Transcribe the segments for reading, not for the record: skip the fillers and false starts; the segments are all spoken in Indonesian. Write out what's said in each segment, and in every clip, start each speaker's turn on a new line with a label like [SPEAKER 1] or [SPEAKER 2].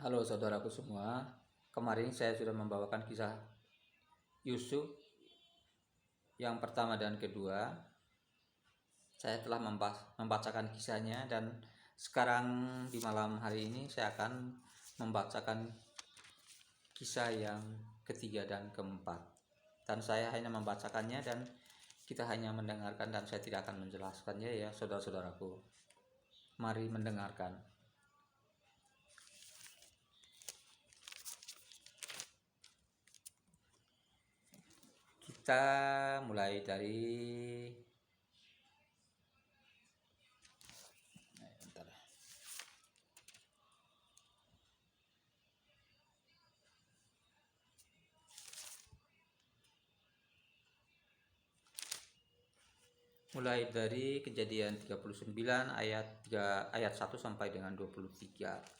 [SPEAKER 1] Halo saudaraku semua, kemarin saya sudah membawakan kisah Yusuf yang pertama dan kedua. Saya telah membacakan kisahnya dan sekarang di malam hari ini saya akan membacakan kisah yang ketiga dan keempat. Dan saya hanya membacakannya dan kita hanya mendengarkan dan saya tidak akan menjelaskannya ya saudara-saudaraku. Mari mendengarkan. Kita mulai dari Kejadian 39 ayat 1 sampai dengan 23.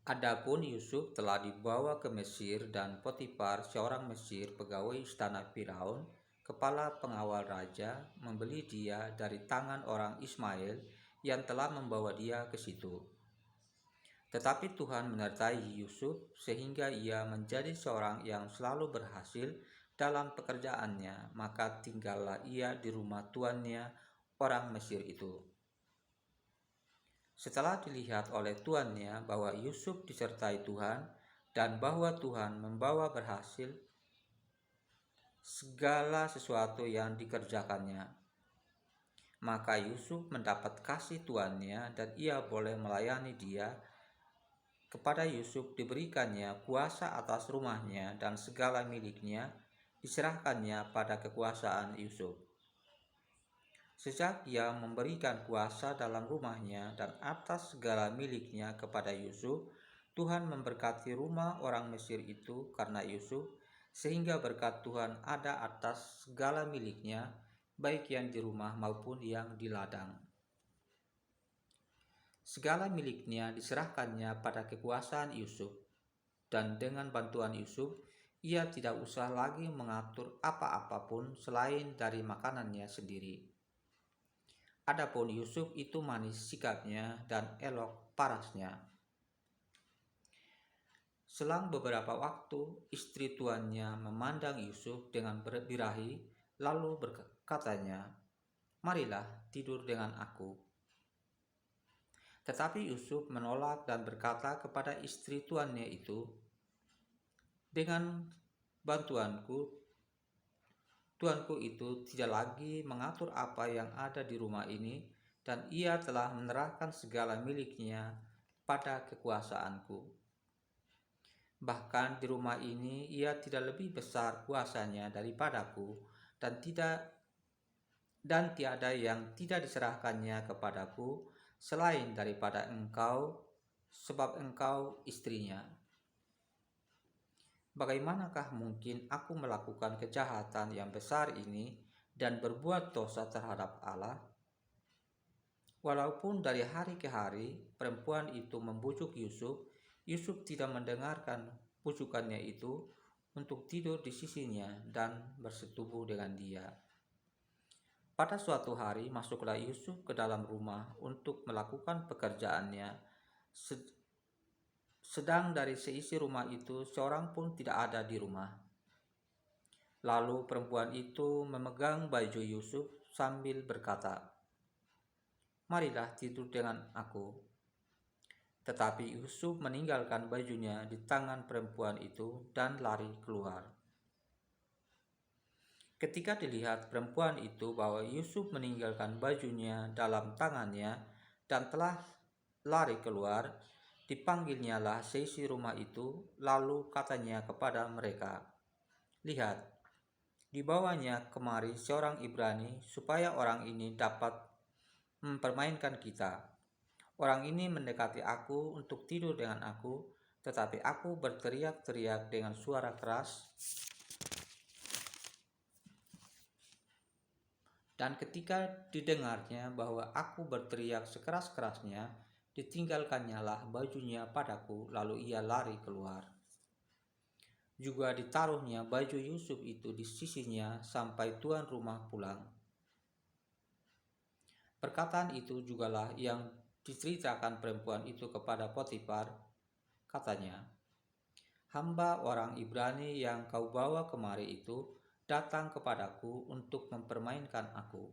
[SPEAKER 1] Adapun Yusuf telah dibawa ke Mesir dan Potifar, seorang Mesir, pegawai istana Firaun, kepala pengawal raja, membeli dia dari tangan orang Ismail yang telah membawa dia ke situ. Tetapi Tuhan menyertai Yusuf sehingga ia menjadi seorang yang selalu berhasil dalam pekerjaannya, maka tinggallah ia di rumah tuannya, orang Mesir itu. Setelah dilihat oleh tuannya bahwa Yusuf disertai Tuhan dan bahwa Tuhan membawa berhasil segala sesuatu yang dikerjakannya, maka Yusuf mendapat kasih tuannya dan ia boleh melayani dia. Kepada Yusuf diberikannya kuasa atas rumahnya dan segala miliknya diserahkannya pada kekuasaan Yusuf. Sejak ia memberikan kuasa dalam rumahnya dan atas segala miliknya kepada Yusuf, Tuhan memberkati rumah orang Mesir itu karena Yusuf, sehingga berkat Tuhan ada atas segala miliknya, baik yang di rumah maupun yang di ladang. Segala miliknya diserahkannya pada kekuasaan Yusuf, dan dengan bantuan Yusuf, ia tidak usah lagi mengatur apa-apapun selain dari makanannya sendiri. Adapun Yusuf itu manis sikapnya dan elok parasnya. Selang beberapa waktu, istri tuannya memandang Yusuf dengan berbirahi, lalu berkatanya, "Marilah tidur dengan aku." Tetapi Yusuf menolak dan berkata kepada istri tuannya itu, "Dengan bantuanku, tuanku itu tidak lagi mengatur apa yang ada di rumah ini, dan ia telah menyerahkan segala miliknya pada kekuasaanku. Bahkan di rumah ini ia tidak lebih besar kuasanya daripadaku, dan tiada yang tidak diserahkannya kepadaku selain daripada engkau, sebab engkau istrinya. Bagaimanakah mungkin aku melakukan kejahatan yang besar ini dan berbuat dosa terhadap Allah?" Walaupun dari hari ke hari perempuan itu membujuk Yusuf, Yusuf tidak mendengarkan bujukannya itu untuk tidur di sisinya dan bersetubuh dengan dia. Pada suatu hari masuklah Yusuf ke dalam rumah untuk melakukan pekerjaannya, sedang dari seisi rumah itu seorang pun tidak ada di rumah. Lalu perempuan itu memegang baju Yusuf sambil berkata, "Marilah tidur dengan aku." Tetapi Yusuf meninggalkan bajunya di tangan perempuan itu dan lari keluar. Ketika dilihat perempuan itu bahwa Yusuf meninggalkan bajunya dalam tangannya dan telah lari keluar, dipanggilnyalah seisi rumah itu, lalu katanya kepada mereka, "Lihat, dibawanya kemari seorang Ibrani supaya orang ini dapat mempermainkan kita. Orang ini mendekati aku untuk tidur dengan aku, tetapi aku berteriak-teriak dengan suara keras, dan ketika didengarnya bahwa aku berteriak sekeras-kerasnya, ditinggalkannyalah bajunya padaku, lalu ia lari keluar. Juga ditaruhnya baju Yusuf itu di sisinya sampai tuan rumah pulang. Perkataan itu jugalah yang diceritakan perempuan itu kepada Potifar. Katanya, hamba orang Ibrani yang kau bawa kemari itu datang kepadaku untuk mempermainkan aku.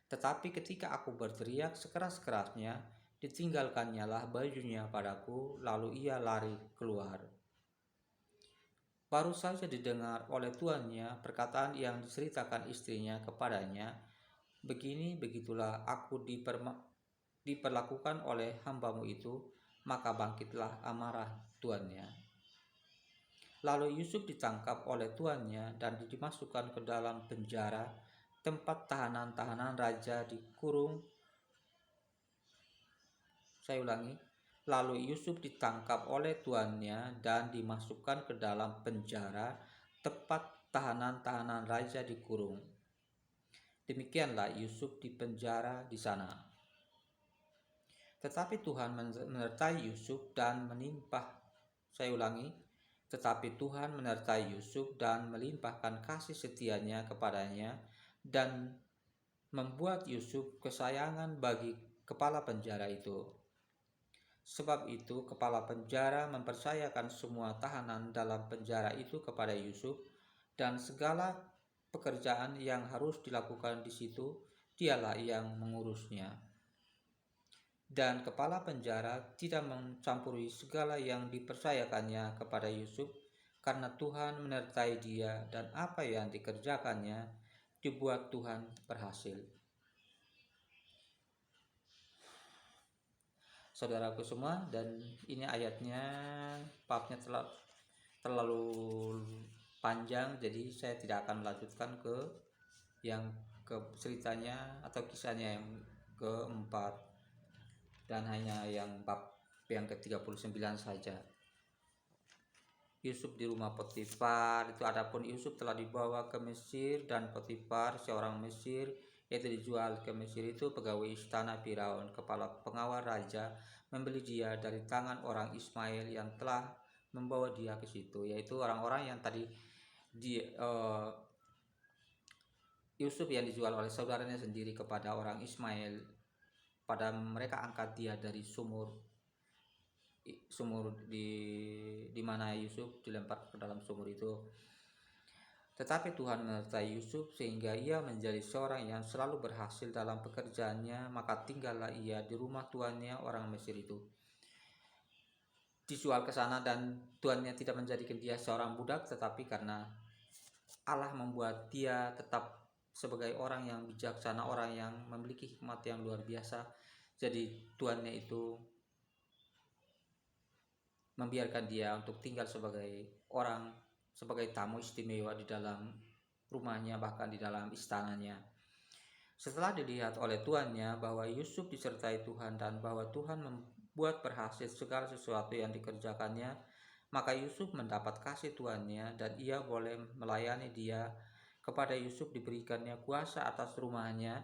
[SPEAKER 1] Tetapi ketika aku berteriak sekeras-kerasnya, ditinggalkannyalah bajunya padaku, lalu ia lari keluar. Baru saja didengar oleh tuannya perkataan yang diceritakan istrinya kepadanya, begitulah aku diperlakukan oleh hambamu itu, maka bangkitlah amarah tuannya. Lalu Yusuf ditangkap oleh tuannya dan dimasukkan ke dalam penjara, tempat tahanan-tahanan raja dikurung. Saya ulangi, lalu Yusuf ditangkap oleh tuannya dan dimasukkan ke dalam penjara, tempat tahanan-tahanan raja dikurung. Demikianlah Yusuf dipenjara di sana. Tetapi Tuhan menyertai Yusuf dan tetapi Tuhan menyertai Yusuf dan melimpahkan kasih setianya kepadanya dan membuat Yusuf kesayangan bagi kepala penjara itu. Sebab itu kepala penjara mempercayakan semua tahanan dalam penjara itu kepada Yusuf, dan segala pekerjaan yang harus dilakukan di situ dialah yang mengurusnya. Dan kepala penjara tidak mencampuri segala yang dipercayakannya kepada Yusuf, karena Tuhan menyertai dia dan apa yang dikerjakannya dibuat Tuhan berhasil. Saudaraku semua, dan ini ayatnya babnya terlalu panjang, jadi saya tidak akan melanjutkan ke ceritanya atau kisahnya yang keempat, dan hanya yang bab yang ke-39 saja. Yusuf di rumah Potifar itu, adapun Yusuf telah dibawa ke Mesir, dan Potifar seorang Mesir, yaitu dijual ke Mesir itu pegawai istana Firaun, kepala pengawal raja, membeli dia dari tangan orang Ismail yang telah membawa dia ke situ, yaitu orang-orang yang tadi Yusuf yang dijual oleh saudaranya sendiri kepada orang Ismail. Pada mereka angkat dia dari sumur di mana Yusuf dilempar ke dalam sumur itu. Tetapi Tuhan menyertai Yusuf sehingga ia menjadi seorang yang selalu berhasil dalam pekerjaannya, maka tinggallah ia di rumah tuannya orang Mesir itu. Dijual ke sana, dan tuannya tidak menjadikan dia seorang budak, tetapi karena Allah membuat dia tetap sebagai orang yang bijaksana, orang yang memiliki hikmat yang luar biasa. Jadi tuannya itu membiarkan dia untuk tinggal sebagai tamu istimewa di dalam rumahnya, bahkan di dalam istananya. Setelah dilihat oleh tuannya bahwa Yusuf disertai Tuhan dan bahwa Tuhan membuat berhasil segala sesuatu yang dikerjakannya, maka Yusuf mendapat kasih tuannya dan ia boleh melayani dia. Kepada Yusuf diberikannya kuasa atas rumahnya,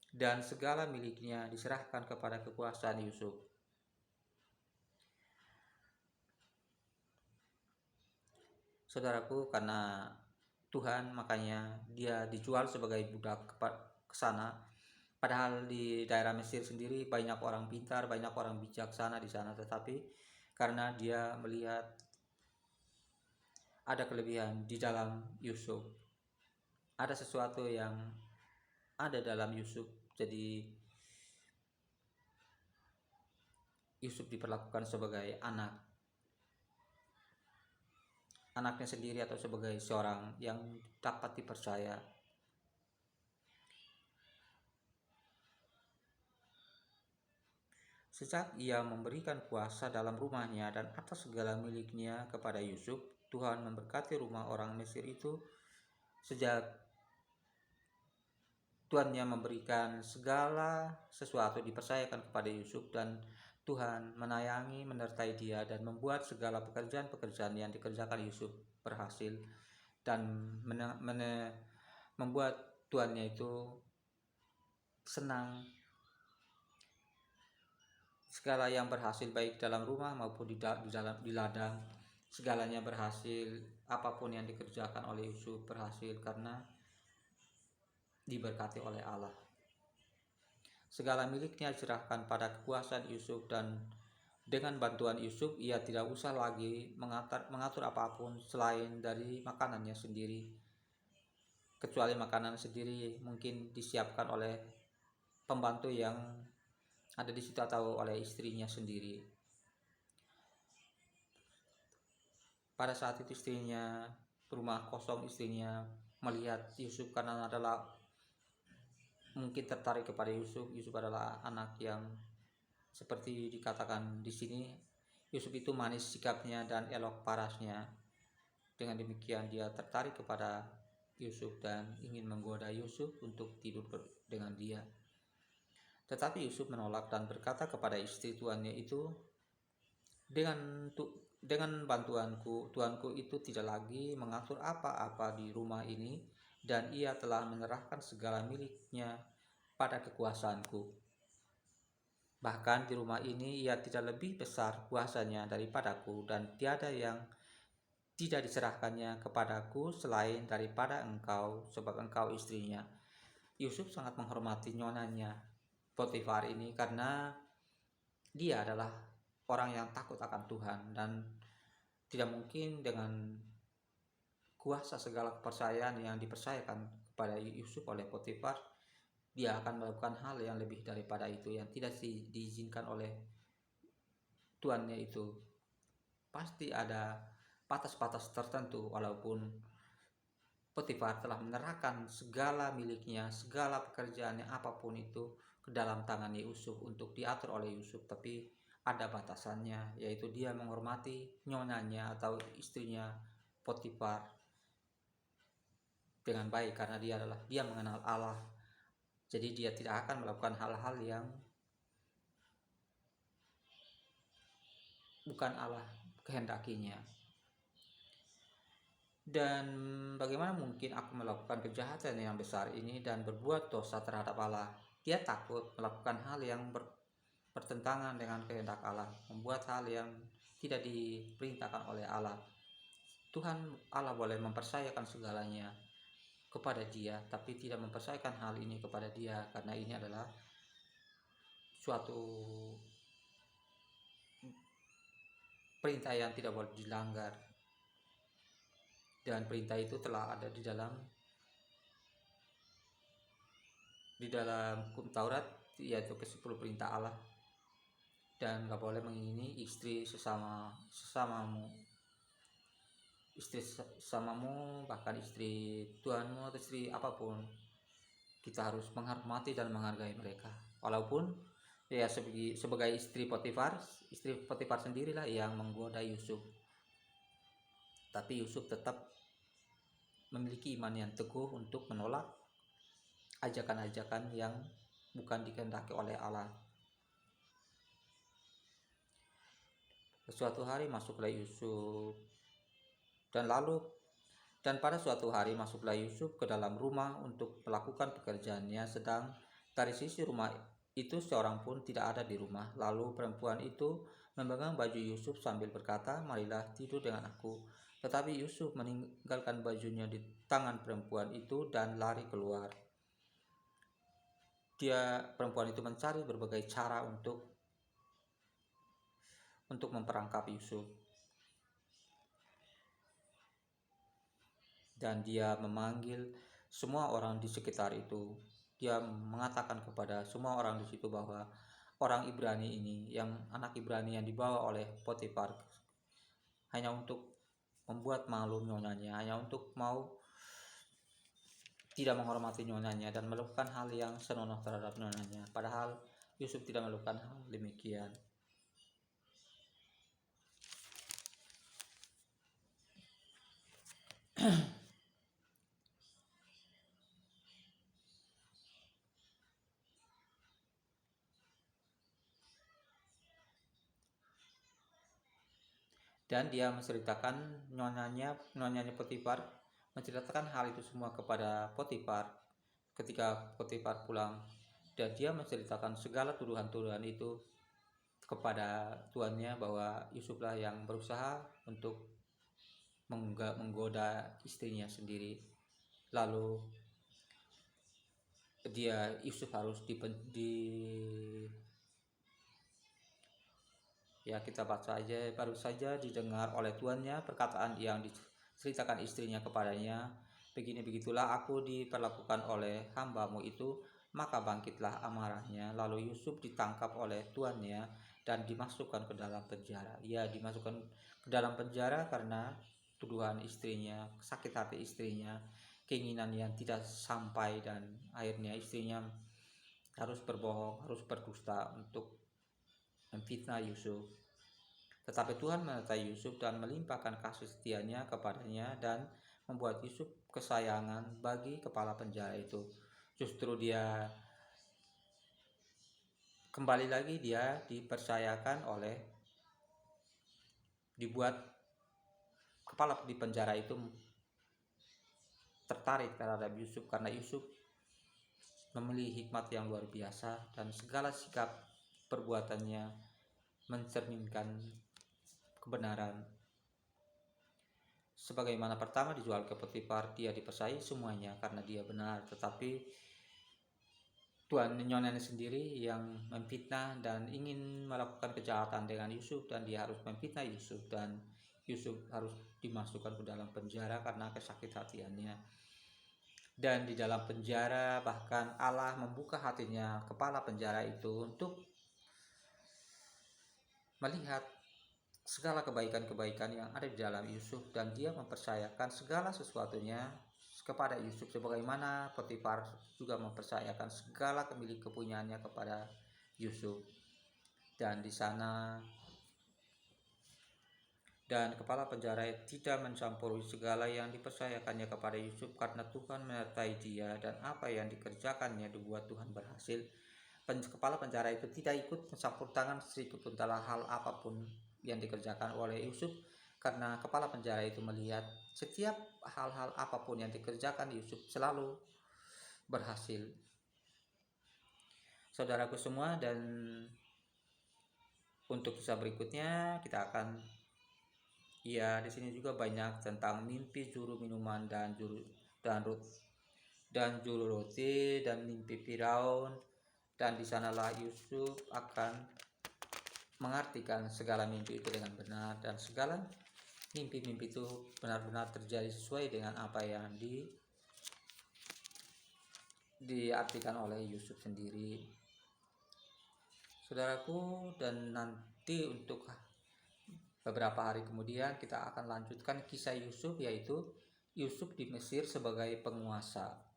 [SPEAKER 1] dan segala miliknya diserahkan kepada kekuasaan Yusuf. Saudaraku, karena Tuhan, makanya dia dijual sebagai budak ke sana. Padahal di daerah Mesir sendiri banyak orang pintar, banyak orang bijaksana di sana, tetapi karena dia melihat ada kelebihan di dalam Yusuf, ada sesuatu yang ada dalam Yusuf, jadi Yusuf diperlakukan sebagai anaknya sendiri atau sebagai seorang yang dapat dipercaya. Sejak ia memberikan kuasa dalam rumahnya dan atas segala miliknya kepada Yusuf, Tuhan memberkati rumah orang Mesir itu. Sejak tuannya memberikan segala sesuatu dipercayakan kepada Yusuf, dan Tuhan menayangi, menyertai dia dan membuat segala pekerjaan-pekerjaan yang dikerjakan Yusuf berhasil, dan membuat tuannya itu senang. Segala yang berhasil baik dalam rumah maupun di ladang, segalanya berhasil. Apapun yang dikerjakan oleh Yusuf berhasil karena diberkati oleh Allah. Segala miliknya diserahkan pada kekuasaan Yusuf, dan dengan bantuan Yusuf ia tidak usah lagi mengatur apapun selain dari makanannya sendiri, kecuali makanan sendiri mungkin disiapkan oleh pembantu yang ada di situ atau oleh istrinya sendiri. Pada saat itu istrinya, rumah kosong, istrinya melihat Yusuf karena adalah mungkin tertarik kepada Yusuf. Yusuf adalah anak yang seperti dikatakan di sini, Yusuf itu manis sikapnya dan elok parasnya. Dengan demikian dia tertarik kepada Yusuf dan ingin menggoda Yusuf untuk tidur dengan dia. Tetapi Yusuf menolak dan berkata kepada istri tuannya itu, dengan bantuanku, tuanku itu tidak lagi mengatur apa-apa di rumah ini, dan ia telah menyerahkan segala miliknya pada kekuasaanku. Bahkan di rumah ini ia tidak lebih besar kuasanya daripadaku, dan tiada yang tidak diserahkannya kepadaku selain daripada engkau, sebab engkau istrinya. Yusuf sangat menghormati nyonanya Potifar ini karena dia adalah orang yang takut akan Tuhan, dan tidak mungkin dengan kuasa segala kepercayaan yang dipercayakan kepada Yusuf oleh Potifar, dia akan melakukan hal yang lebih daripada itu yang tidak diizinkan oleh tuannya itu. Pasti ada batas-batas tertentu, walaupun Potifar telah menyerahkan segala miliknya, segala pekerjaannya, apapun itu ke dalam tangan Yusuf untuk diatur oleh Yusuf, tapi ada batasannya, yaitu dia menghormati nyonyanya atau istrinya Potifar dengan baik karena dia mengenal Allah. Jadi dia tidak akan melakukan hal-hal yang bukan Allah kehendakinya. Dan bagaimana mungkin aku melakukan kejahatan yang besar ini dan berbuat dosa terhadap Allah? Dia takut melakukan hal yang bertentangan dengan kehendak Allah, membuat hal yang tidak diperintahkan oleh Allah. Tuhan Allah boleh mempercayakan segalanya kepada dia, tapi tidak mempercayakan hal ini kepada dia, karena ini adalah suatu perintah yang tidak boleh dilanggar. Dan perintah itu telah ada di dalam hukum Taurat, yaitu ke-10 perintah Allah. Dan gak boleh mengingini istri sesamamu, bahkan istri tuanmu atau istri apapun. Kita harus menghormati dan menghargai mereka, walaupun ya sebagai istri Potifar sendirilah yang menggoda Yusuf. Tapi Yusuf tetap memiliki iman yang teguh untuk menolak ajakan-ajakan yang bukan dikehendaki oleh Allah. Suatu hari masuklah Yusuf dan pada suatu hari masuklah Yusuf ke dalam rumah untuk melakukan pekerjaannya, sedang dari sisi rumah itu seorang pun tidak ada di rumah. Lalu perempuan itu memegang baju Yusuf sambil berkata, "Marilah tidur dengan aku." Tetapi Yusuf meninggalkan bajunya di tangan perempuan itu dan lari keluar. Perempuan itu mencari berbagai cara untuk memperangkap Yusuf. Dan dia memanggil semua orang di sekitar itu. Dia mengatakan kepada semua orang di situ bahwa orang Ibrani ini, anak Ibrani yang dibawa oleh Potifar hanya untuk membuat malu nyonyanya, hanya untuk mau tidak menghormati nyonyanya dan melakukan hal yang senonoh terhadap nyonyanya. Padahal Yusuf tidak melakukan hal demikian. Dan dia menceritakan nyonyanya Potifar menceritakan hal itu semua kepada Potifar ketika Potifar pulang, dan dia menceritakan segala tuduhan-tuduhan itu kepada tuannya bahwa Yusuflah yang berusaha untuk menggoda istrinya sendiri. Lalu Yusuf harus ya kita baca aja. Baru saja didengar oleh tuannya perkataan yang diceritakan istrinya kepadanya, begitulah aku diperlakukan oleh hambamu itu. Maka bangkitlah amarahnya, lalu Yusuf ditangkap oleh tuannya dan dimasukkan ke dalam penjara. Ia dimasukkan ke dalam penjara karena tuduhan istrinya, sakit hati istrinya, keinginan yang tidak sampai, dan akhirnya istrinya harus berbohong, harus berdusta untuk memfitnah Yusuf. Tetapi Tuhan menyertai Yusuf dan melimpahkan kasih setianya kepadanya dan membuat Yusuf kesayangan bagi kepala penjara itu. Justru dia kembali lagi, dia dibuat kepala di penjara itu tertarik terhadap Yusuf karena Yusuf memiliki hikmat yang luar biasa dan segala sikap perbuatannya mencerminkan kebenaran. Sebagaimana pertama dijual ke Potifar, dia dipercayai semuanya karena dia benar, tetapi tuan nyonanya sendiri yang memfitnah dan ingin melakukan kejahatan dengan Yusuf, dan dia harus memfitnah Yusuf, dan Yusuf harus dimasukkan ke dalam penjara karena kesakit hatiannya. Dan di dalam penjara bahkan Allah membuka hatinya kepala penjara itu untuk melihat segala kebaikan-kebaikan yang ada di dalam Yusuf, dan dia mempercayakan segala sesuatunya kepada Yusuf, sebagaimana Potifar juga mempercayakan segala milik kepunyaannya kepada Yusuf. Dan di sana, dan kepala penjara tidak mencampuri segala yang dipercayakannya kepada Yusuf karena Tuhan menyertai dia, dan apa yang dikerjakannya dibuat Tuhan berhasil. Kepala penjara itu tidak ikut mencampur tangan sedikit pun dalam hal apapun yang dikerjakan oleh Yusuf, karena kepala penjara itu melihat setiap hal-hal apapun yang dikerjakan Yusuf selalu berhasil. Saudaraku semua, dan untuk kisah berikutnya kita akan di sini juga banyak tentang mimpi juru minuman dan juru roti dan mimpi Firaun, dan di sanalah Yusuf akan mengartikan segala mimpi itu dengan benar, dan segala mimpi-mimpi itu benar-benar terjadi sesuai dengan apa yang diartikan oleh Yusuf sendiri. Saudaraku, dan nanti untuk beberapa hari kemudian kita akan lanjutkan kisah Yusuf, yaitu Yusuf di Mesir sebagai penguasa.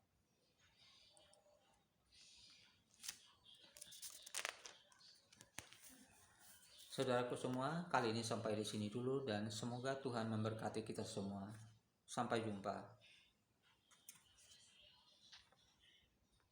[SPEAKER 1] Saudaraku semua, kali ini sampai di sini dulu, dan semoga Tuhan memberkati kita semua. Sampai jumpa.